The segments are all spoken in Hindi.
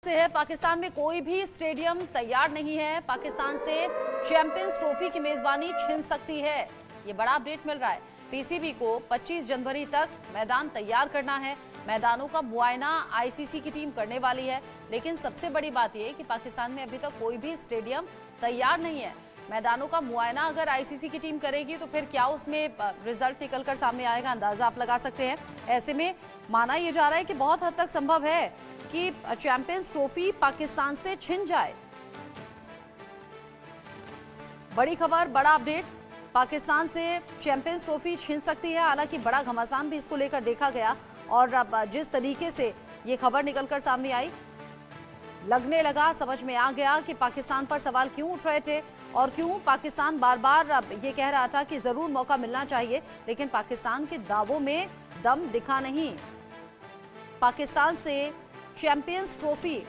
से है पाकिस्तान में कोई भी स्टेडियम तैयार नहीं है। पाकिस्तान से चैंपियंस ट्रॉफी की मेजबानी छिन सकती है। ये बड़ा अपडेट मिल रहा है। पीसीबी को 25 जनवरी तक मैदान तैयार करना है। मैदानों का मुआयना आईसीसी की टीम करने वाली है। लेकिन सबसे बड़ी बात यह है कि पाकिस्तान में अभी तक कोई भी स्टेडियम तैयार नहीं है। मैदानों का मुआयना अगर आईसीसी की टीम करेगी तो फिर क्या उसमें रिजल्ट निकलकर सामने आएगा, अंदाजा आप लगा सकते हैं। ऐसे में माना यह जा रहा है कि बहुत हद तक संभव है कि चैंपियंस ट्रॉफी पाकिस्तान से छिन जाए। बड़ी खबर, बड़ा अपडेट, पाकिस्तान से चैंपियंस ट्रॉफी छिन सकती है। हालांकि बड़ा घमासान भी इसको लेकर देखा गया और अब जिस तरीके से ये खबर निकलकर सामने आई, लगने लगा, समझ में आ गया कि पाकिस्तान पर सवाल क्यों उठ रहे थे और क्यों पाकिस्तान बार बार अब ये कह रहा था कि जरूर मौका मिलना चाहिए, लेकिन पाकिस्तान के दावों में दम दिखा नहीं। पाकिस्तान से चैंपियंस ट्रॉफी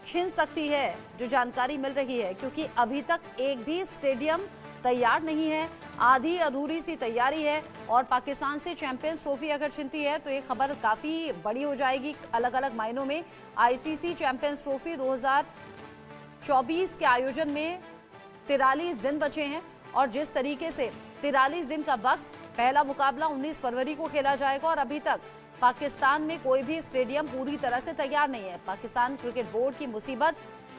छिन सकती है, जो जानकारी मिल रही है, क्योंकि अभी तक एक भी स्टेडियम तैयार नहीं है। आधी अधूरी सी तैयारी है और पाकिस्तान से चैंपियंस ट्रॉफी अगर छिनती है तो ये खबर काफी बड़ी हो जाएगी अलग अलग मायनों में। आईसीसी चैंपियंस ट्रॉफी 2024 के आयोजन में 43 दिन बचे हैं और जिस तरीके से 43 दिन का वक्त, पहला मुकाबला 19 फरवरी को खेला जाएगा और अभी तक पाकिस्तान में कोई भी स्टेडियम पूरी तरह से तैयार नहीं है। पाकिस्तान क्रिकेट बोर्ड की मुसीबत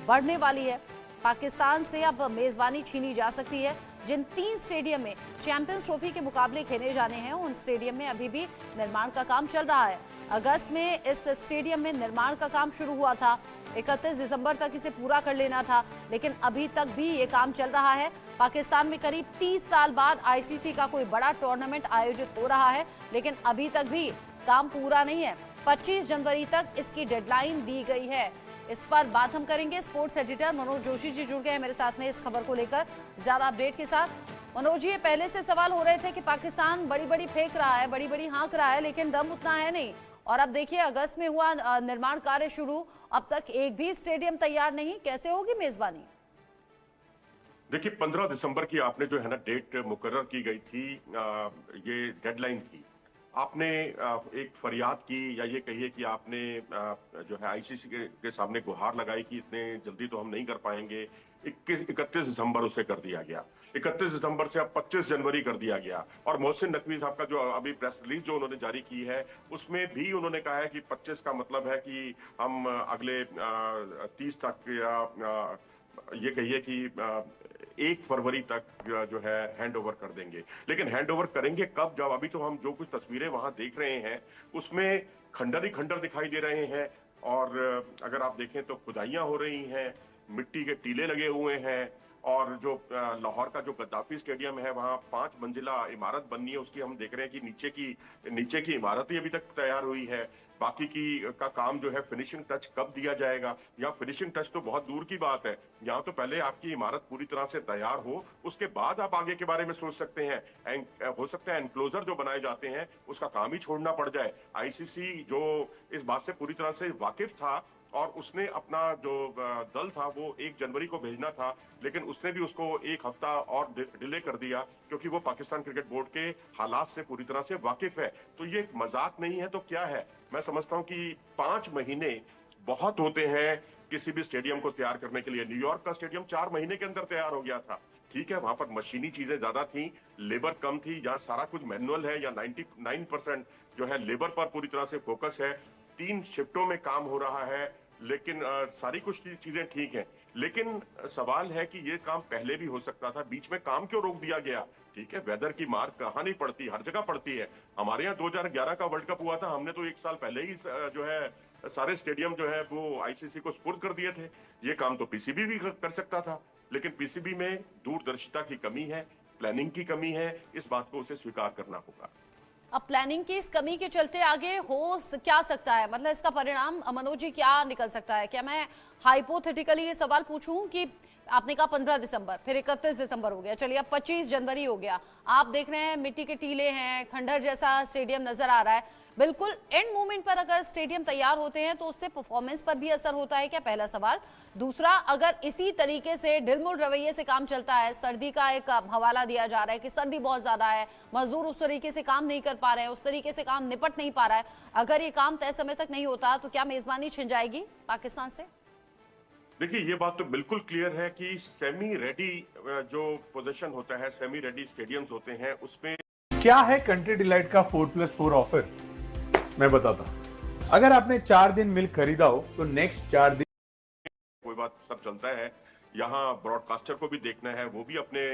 बढ़ने वाली है। पाकिस्तान से अब मेजबानी छीनी जा सकती है। जिन 3 स्टेडियम में चैंपियंस ट्रॉफी के मुकाबले खेले जाने हैं, उन स्टेडियम में अभी भी निर्माण का काम चल रहा है। अगस्त में इस स्टेडियम में निर्माण का काम शुरू हुआ था, 31 दिसंबर तक इसे पूरा कर लेना था, लेकिन अभी तक भी ये काम चल रहा है। पाकिस्तान में करीब 30 साल बाद आईसीसी का कोई बड़ा टूर्नामेंट आयोजित हो रहा है, लेकिन अभी तक भी काम पूरा नहीं है। 25 जनवरी तक इसकी डेडलाइन दी गई है। इस पर बात हम करेंगे। स्पोर्ट्स एडिटर मनोज जोशी जी जुड़ गए हैं मेरे साथ में इस खबर को लेकर ज्यादा अपडेट के साथ। मनोज जी, पहले से सवाल हो रहे थे कि पाकिस्तान बड़ी बड़ी फेंक रहा है, बड़ी बड़ी हाँक रहा है, लेकिन दम उतना है नहीं। और अब देखिए, अगस्त में हुआ निर्माण कार्य शुरू, अब तक एक भी स्टेडियम तैयार नहीं। कैसे होगी मेजबानी? देखिए, 15 दिसंबर की आपने जो है ना डेट मुकर्रर की गई थी, ये डेडलाइन थी। आपने एक फरियाद की, या ये कहिए कि आपने जो है आईसीसी के सामने गुहार लगाई कि इतने जल्दी तो हम नहीं कर पाएंगे। 31 दिसंबर उसे कर दिया गया। 31 दिसंबर से अब 25 जनवरी कर दिया गया। और मोहसिन नकवी साहब का जो अभी प्रेस रिलीज जो उन्होंने जारी की है, उसमें भी उन्होंने कहा है कि 25 का मतलब है कि हम अगले 30 तक, या ये कहिए कि 1 फरवरी तक जो है हैंड ओवर कर देंगे। लेकिन हैंड ओवर करेंगे कब, जब अभी तो हम जो कुछ तस्वीरें वहां देख रहे हैं उसमें खंडर ही खंडर दिखाई दे रहे हैं। और अगर आप देखें तो खुदाइयां हो रही हैं, मिट्टी के टीले लगे हुए हैं। और जो लाहौर का जो गद्दाफी स्टेडियम है, वहां 5 मंजिला इमारत बननी है, उसकी हम देख रहे हैं कि नीचे की इमारत ही अभी तक तैयार हुई है। बाकी का काम जो है, फिनिशिंग टच कब दिया जाएगा, या फिनिशिंग टच तो बहुत दूर की बात है। यहाँ तो पहले आपकी इमारत पूरी तरह से तैयार हो, उसके बाद आप आगे के बारे में सोच सकते हैं। हो सकता है एनक्लोजर जो बनाए जाते हैं उसका काम ही छोड़ना पड़ जाए। आईसीसी जो इस बात से पूरी तरह से वाकिफ था और उसने अपना जो दल था वो 1 जनवरी को भेजना था, लेकिन उसने भी उसको 1 हफ्ता और डिले कर दिया, क्योंकि वो पाकिस्तान क्रिकेट बोर्ड के हालात से पूरी तरह से वाकिफ है। तो ये मजाक नहीं है तो क्या है? मैं समझता हूं कि 5 महीने बहुत होते हैं किसी भी स्टेडियम को तैयार करने के लिए। न्यूयॉर्क का स्टेडियम 4 महीने के अंदर तैयार हो गया था। ठीक है, वहां पर मशीनी चीजें ज्यादा थी, लेबर कम थी। जहां सारा कुछ मैनुअल है, या 99% जो है लेबर पर पूरी तरह से फोकस है। 3 शिफ्टों में काम हो रहा है, लेकिन सारी कुछ चीजें ठीक हैं। लेकिन सवाल है कि ये काम पहले भी हो सकता था, बीच में काम क्यों रोक दिया गया? ठीक है, वेदर की मार कहाँ नहीं पड़ती, हर जगह पड़ती है। हमारे यहाँ 2011 का वर्ल्ड कप हुआ था, हमने तो 1 साल पहले ही जो है सारे स्टेडियम जो है वो आईसीसी को सुपुर्द कर दिए थे। ये काम तो पीसीबी भी कर सकता था, लेकिन पीसीबी में दूरदर्शिता की कमी है, प्लानिंग की कमी है। इस बात को उसे स्वीकार करना होगा। अब प्लानिंग की इस कमी के चलते आगे हो क्या सकता है, मतलब इसका परिणाम मनोज जी क्या निकल सकता है? क्या मैं हाइपोथेटिकली ये सवाल पूछूं कि आपने कहा 15 दिसंबर, फिर 31 दिसंबर हो गया, चलिए अब 25 जनवरी हो गया, आप देख रहे हैं मिट्टी के टीले हैं, खंडहर जैसा स्टेडियम नजर आ रहा है, बिल्कुल एंड मोमेंट पर अगर स्टेडियम तैयार होते हैं तो उससे परफॉर्मेंस पर भी असर होता है क्या? पहला सवाल। दूसरा, अगर इसी तरीके से ढिलमुल रवैये से काम चलता है, सर्दी का एक हवाला दिया जा रहा है कि सर्दी बहुत ज्यादा है, मजदूर उस तरीके से काम नहीं कर पा रहे हैं, उस तरीके से काम निपट नहीं पा रहा है, अगर ये काम तय समय तक नहीं होता तो क्या मेजबानी छिन जाएगी पाकिस्तान से? देखिए, ये बात तो बिल्कुल क्लियर है कि सेमी रेडी जो पोजीशन होता है, सेमी रेडी स्टेडियम्स होते हैं, उसमें क्या है कंट्री डिलाइट का 4+4 ऑफर? मैं बताता हूं। अगर आपने 4 दिन मिल्क खरीदा हो तो नेक्स्ट 4 दिन कोई बात सब चलता है। यहाँ ब्रॉडकास्टर को भी देखना है, वो भी अपने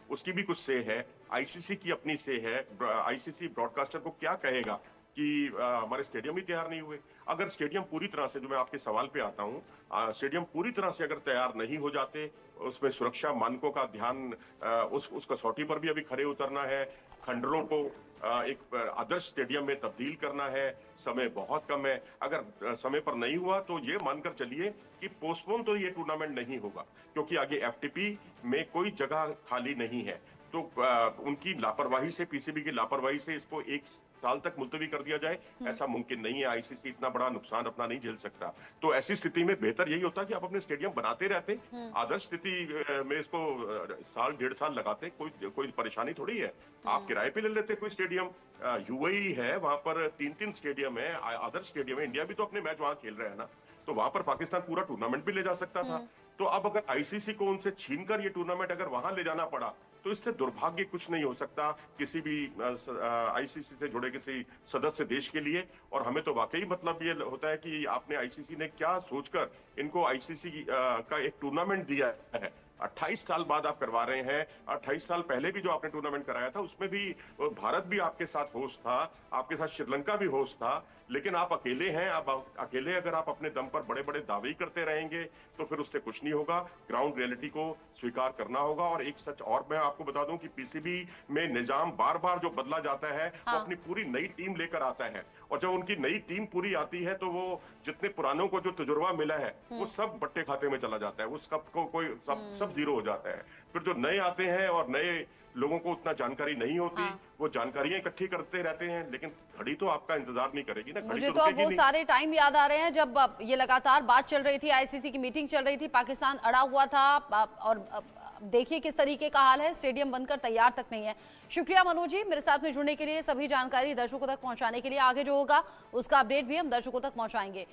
उसकी भी कुछ से है, आईसीसी की अपनी से है। आईसीसी ब्रॉडकास्टर को क्या कहेगा कि हमारे स्टेडियम ही तैयार नहीं हुए। अगर स्टेडियम पूरी तरह से, जो मैं आपके सवाल पे आता हूँ, स्टेडियम पूरी तरह से अगर तैयार नहीं हो जाते, उसमें सुरक्षा मानकों का ध्यान, उस कसौटी पर भी अभी खड़े उतरना है, खंडरों को एक आदर्श स्टेडियम में तब्दील करना है, समय बहुत कम है। अगर समय पर नहीं हुआ तो ये मानकर चलिए कि पोस्टपोन तो ये टूर्नामेंट नहीं होगा, क्योंकि आगे एफटीपी में कोई जगह खाली नहीं है। तो उनकी लापरवाही से, पीसीबी की लापरवाही से इसको 1 साल तक मुलतवी कर दिया जाए, ऐसा मुमकिन नहीं है। आईसीसी इतना बड़ा नुकसान अपना नहीं झेल सकता। तो ऐसी स्थिति में बेहतर यही होता कि आप अपने स्टेडियम बनाते रहते। आदर्श स्थिति में इसको साल 1.5 साल लगाते, कोई परेशानी थोड़ी है। आप किराए पे ले लेते कोई स्टेडियम। यूएई है, वहां पर 3-3 स्टेडियम है, आदर्श स्टेडियम है। इंडिया भी तो अपने मैच वहां खेल रहे हैं ना, तो वहां पर पाकिस्तान पूरा टूर्नामेंट भी ले जा सकता था। तो अब अगर आईसीसी को उनसे छीनकर ये टूर्नामेंट अगर वहां ले जाना पड़ा, तो इससे दुर्भाग्य कुछ नहीं हो सकता किसी भी आईसीसी से जुड़े किसी सदस्य देश के लिए। और हमें तो वाकई मतलब ये होता है कि आपने आईसीसी ने क्या सोचकर इनको आईसीसी का एक टूर्नामेंट दिया है। 28 साल बाद आप करवा रहे हैं। 28 साल पहले भी जो आपने टूर्नामेंट कराया था, उसमें भी भारत भी आपके साथ होस्ट था, आपके साथ श्रीलंका भी होस्ट था, लेकिन आप अकेले हैं। आप अकेले अगर आप अपने दम पर बड़े बड़े दावे करते रहेंगे तो फिर उससे कुछ नहीं होगा। ग्राउंड रियलिटी को स्वीकार करना होगा। और एक सच और मैं आपको बता दूं कि पीसीबी में निजाम बार बार जो बदला जाता है, वो अपनी पूरी नई टीम लेकर आता है, और जब उनकी नई टीम पूरी आती है तो वो जितने पुरानों को जो तजुर्बा मिला है वो सब बट्टे खाते में चला जाता है। वो सबको कोई सब जीरो हो जाता है। फिर जो नए आते हैं और नए लोगों को उतना जानकारी नहीं होती, वो जानकारियां इकट्ठी करते रहते हैं, लेकिन घड़ी तो आपका इंतजार नहीं करेगी ना। मुझे तो वो सारे टाइम याद आ रहे हैं जब ये लगातार बात चल रही थी, आईसीसी की मीटिंग चल रही थी, पाकिस्तान अड़ा हुआ था, और देखिए किस तरीके का हाल है, स्टेडियम बनकर तैयार तक नहीं है। शुक्रिया मनोज जी, मेरे साथ में जुड़ने के लिए, सभी जानकारी दर्शकों तक पहुंचाने के लिए। आगे जो होगा उसका अपडेट भी हम दर्शकों तक पहुंचाएंगे।